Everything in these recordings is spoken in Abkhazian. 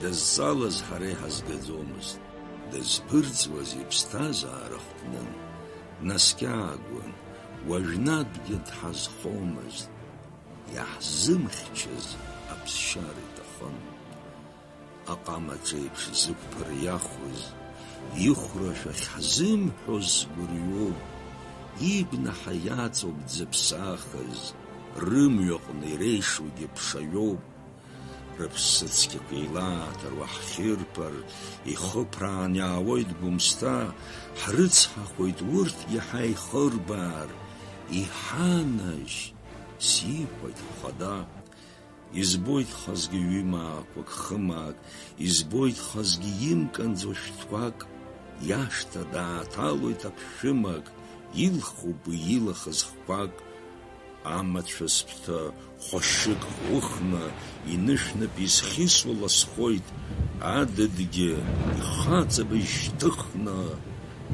дызцалаз ҳара иҳазгаӡомызт, дызԥырҵуаз иԥсҭазаара хәҭнын, наскьаагәан, уажәнатәгьы дҳазхомызт, иаҳзымхьчаз аԥсшьара иҭахын. Аҟамаҿ еиԥш зықәԥыр иахәыз, ихәрашәа ахьҳзымҳәоз сгәырҩоуп, ибнаҳа иаҵоуп дзыԥсахыз, рымҩаҟны иреишугьы ԥшаҩоуп. Рыԥсыцқьақәа еилааҭыруа ҳхьырԥар, ихыԥраан иаауеит гәымсҭа, ҳрыцҳахоит урҭгьы ҳаихырбаар, иҳанажь, сиҳәоит хәада. Избоит хазгьы ҩымаақәак, хымаак, избоит хазгьы имканӡо шәҭқәак, иашҭа дааҭалоит аԥшәымак, илхуп уи илахаз хқәак. Амацәыс ԥҭа хәашьык ӷәыхны, инышәнап изхьысуа ласхоит, адыдгьы ихаҵабыжь шьҭыхны,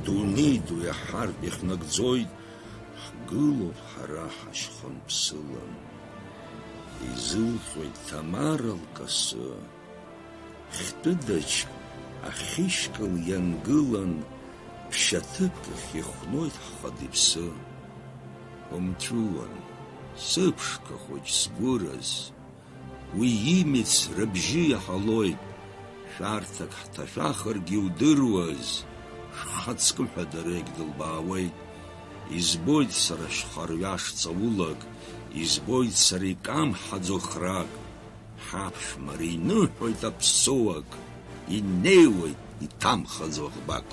дунеи ду иаҳартә ихнагӡоит, ҳгылоуп ҳара ҳашьхынԥсылан. Изылҟьоит Ҭамара лкасы, хьтәыдаҿ ахьышькыл иангылан, ԥшьаҭыԥахь ихәноит ҳхада иԥсы. Умҵәуан, сыԥшқа хәыҷ сгәыраз, уи имиц рыбжьы иаҳалоит, шәарҭак ҳҭашәахыргьы иудыруаз, шхаҵкы ҳәа дара егьдылбаауеит. Избоит сара шьхарҩаш ҵаулак, избоит сара икамҳаӡо храк, ҳаԥшәмара иныҳәоит аԥсыуак, инеиуеит иҭамхаӡо ӷбак.